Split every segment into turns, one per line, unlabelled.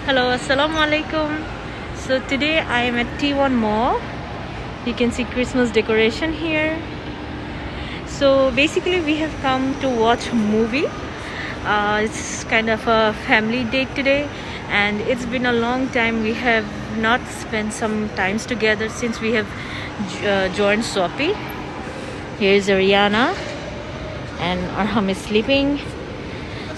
Hello, assalamu alaikum. So today I am at T1 Mall. You can see Christmas decoration here. So basically we have come to watch a movie. It's kind of a family date today, and it's been a long time we have not spent some times together since we have joined Sopi. Here's Ariana and Arham is sleeping.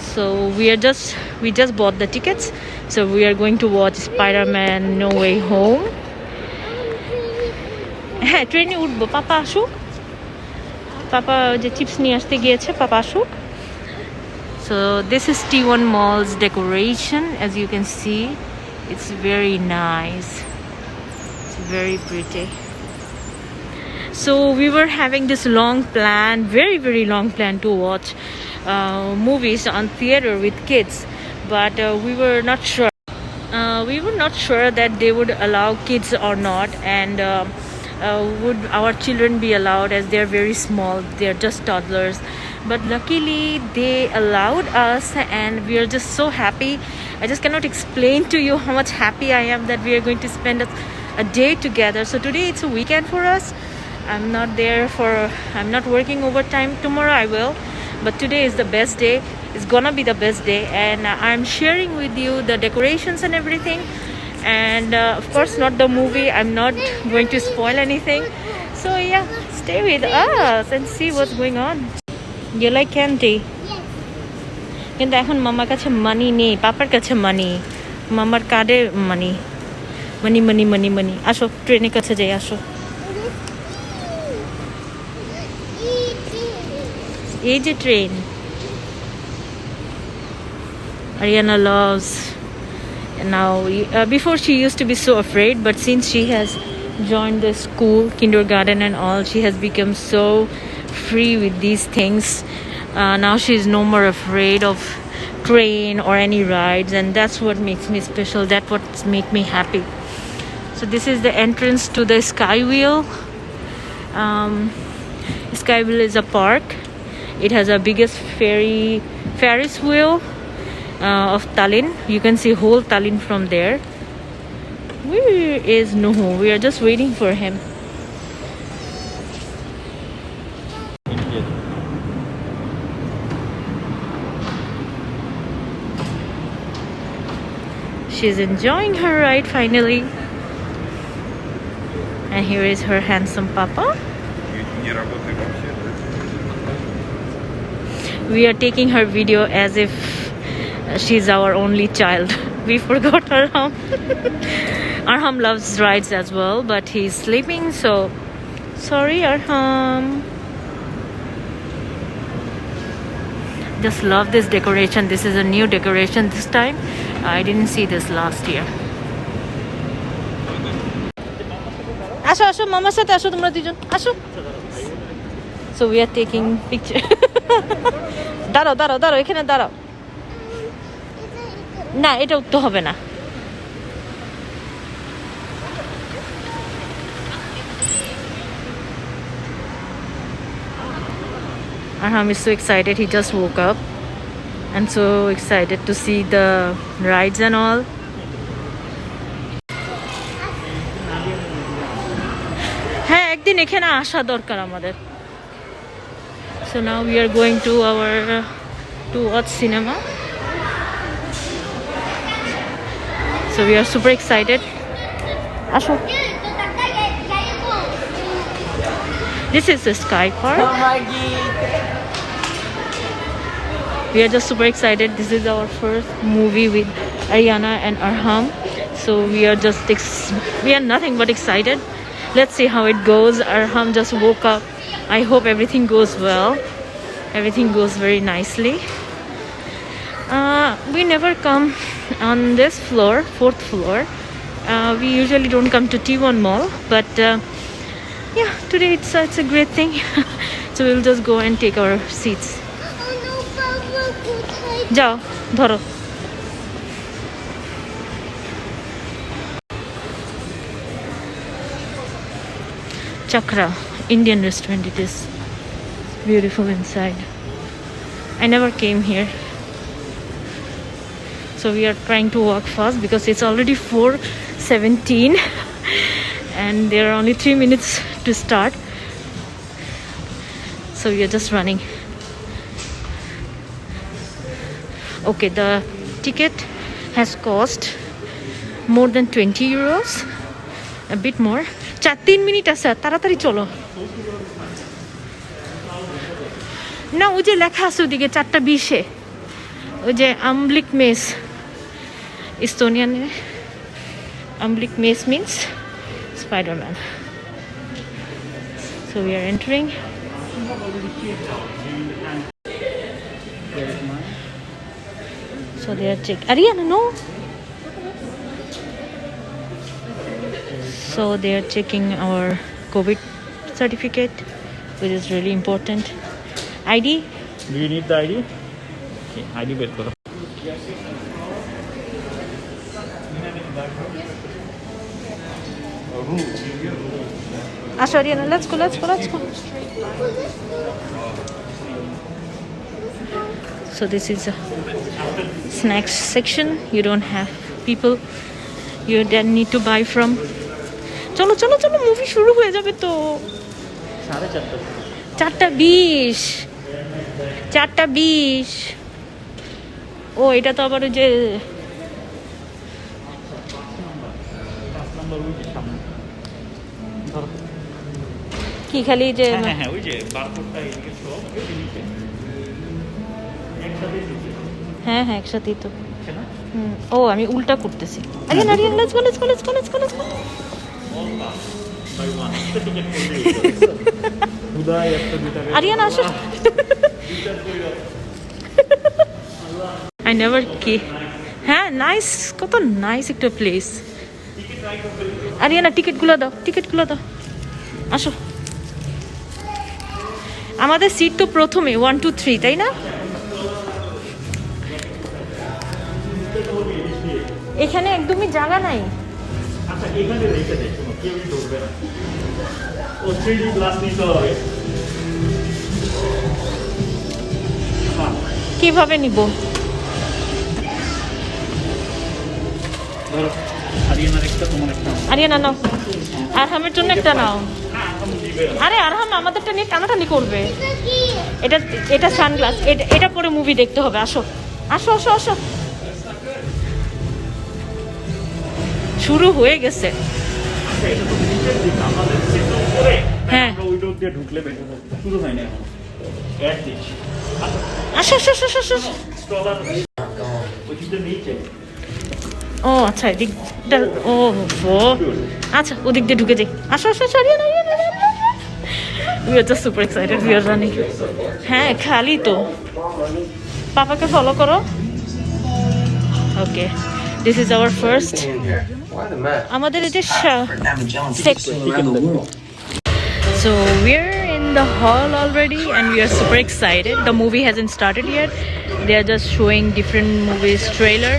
So we just bought the tickets. So we are going to watch Spider-Man No Way Home. হ্যাঁ ট্রেনে উঠবো পাপা আসুক পাপা যে chips নিয়ে আসতে গিয়েছে পাপা আসুক So this is T1 Mall's decoration. As you can see, it's very nice. It's very pretty. So we were having this long plan, very long plan to watch movies on theater with kids, but we were not sure. We were not sure that they would allow kids or not, and would our children be allowed, as they're very small, they're just toddlers. But luckily they allowed us, and we are just so happy. I just cannot explain to you how much happy I am that we are going to spend a day together. So today it's a weekend for us. I'm not working overtime. Tomorrow I will, but today is the best day. It's gonna be the best day, and I'm sharing with you the decorations and everything, and of course not the movie. I'm not going to spoil anything, so yeah, stay with us and see what's going on. You like candy? কিন্তু এখন মামার কাছে মানি নেই, পাপার কাছে মানি, মামার কার্ডে মানি মানি মানি মানি মানি আসো ট্রেনের কাছে যাই আসো এই যে train Ariana loves. And now before she used to be so afraid, but since she has joined the school kindergarten and all, she has become so free with these things. Now she's no more afraid of train or any rides, and that's what makes me special. That's what makes me happy. So this is the entrance to the Skywheel. Skywheel is a park. It has a biggest Ferris wheel of Tallinn. You can see whole Tallinn from there. Where is Nuhu? We are just waiting for him. She's enjoying her ride finally. And here is her handsome papa. We are taking her video as if she's our only child. We forgot Arham. Arham loves rides as well, but he's sleeping, so sorry Arham. Just love this decoration. This is a new decoration this time. I didn't see this last year. আসো আসো মামার সাথে আসো তোমরা দুজন আসো So we are taking picture. দাঁড়াও দাঁড়াও দাঁড়াও এখানে দাঁড়াও না এটা উঠতে হবে না Arham is so excited. He just woke up and so excited to see the rides and all. হ্যাঁ একদিন এখানে আসা দরকার আমাদের So now we are going to watch cinema. So we are super excited. Asho. This is the Sky Park. We are just super excited. This is our first movie with Ariana and Arham. So we are nothing but excited. Let's see how it goes. Arham just woke up. I hope everything goes well. Everything goes very nicely. We never come on this floor, 4th floor. We usually don't come to T1 Mall, but yeah, today it's a great thing. So we'll just go and take our seats. Jao, dhoro. Chakra, Indian restaurant it is. Beautiful inside. I never came here. So we are trying to walk fast because it's already 4:17 and there are only 3 minutes to start. So we are just running. Okay, the ticket has cost more than 20 euros, a bit more. 4-3 minute আছে, তাড়াতাড়ি চলো। না, ওই যে লেখা আছে ওদিকে 4:20-এ, ওই যে আমব্লিক মেস, ইস্তোনিয়ানে আমব্লিক মেস means Spider-Man. So we are entering. So they are checking. Ariana, no. So they are checking our COVID certificate, which is really important. ID.
Do you need the ID? Okay, ID বের করো।
Asha, Ariana, let's go. So this is a snacks section. You don't have people you then need to buy from. চলো movie শুরু হয়ে যাবে তো। 4:20 4:20। ও, এটা তো আবার ওই যে কি খালি যে
হ্যাঁ ওই যে বারকোডটা এদিকে শো নিচে একসাথে দিছে।
হ্যাঁ একসাথেই তো। ও, আমি উল্টা করতেছি। Aryan, let's go. আরিয়ান আসো। I never came. হ্যাঁ, নাইস, কত নাইস একটা প্লেস। আরিয়ানা, টিকিটগুলো দাও। আসো। আমাদের সিট তো প্রথমে 1 2 3, তাই না? এখানে একদমই জায়গা নাই।
আচ্ছা, এখানে রেখে দেই, কোনো কেউই ধরবে না। ও 3D গ্লাস নিতে হবে।
কিভাবে নিব?
ধরো, আরিয়ানার একটা, তোমার একটা।
আরিয়ানা নাও, আরহামের জন্য একটা নাও। আরে আরহাম আমাদেরটা নিয়ে টানাটানি করবে। এটা সানগ্লাস, এটা পরে মুভি দেখতে হবে। আসো। শুরু হয়ে গেছে। হ্যাঁ, আসো। ও আচ্ছা, এদিকটা। ও আচ্ছা, ওদিক দিয়ে ঢুকে যাই। আসো। We are just super excited. We are running. হ্যাঁ, খালি তো। পাপাকে ফলো করো। Okay, this is our first. আমাদের এই যে So we're in the hall already and we are super excited. The movie hasn't started yet. They are just showing different movies trailer.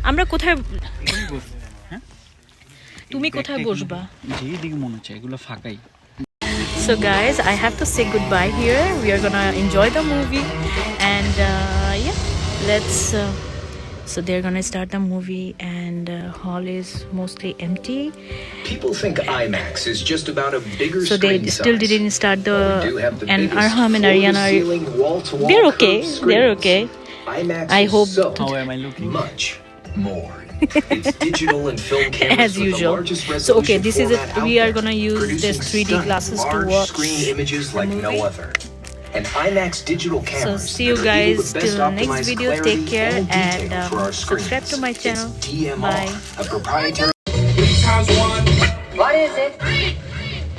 আমরা কোথায়, তুমি কোথায় বসবা?
যেদিকে মনে হচ্ছে এগুলো ফাঁকাই।
So guys, I have to say goodbye here. We are gonna enjoy the movie and yeah, let's so they're gonna start the movie and hall is mostly empty.
People think IMAX is just about a bigger
So they
screen
still
size.
didn't start
We do have the
and
biggest
Arham and Ariana are,
floor-to-ceiling, wall-to-wall
they're okay.
curved
They're
screens.
okay.
IMAX
I
is
hope
so
How am I looking?
much more. It's digital and film cameras
As
with
usual.
the largest
So
resolution
okay, this is it.
format out
We are
there,
gonna use this
producing
3D
stunning
glasses to
large
watch
screen images
the
like no
movie.
other. And IMAX digital
So
cameras
see you
that are able
guys
to best
till next
optimize
video.
clarity
Take care
and detail
and
for our
subscribe to
screens.
my channel.
It's DMR,
Bye.
a proprietary
What is it?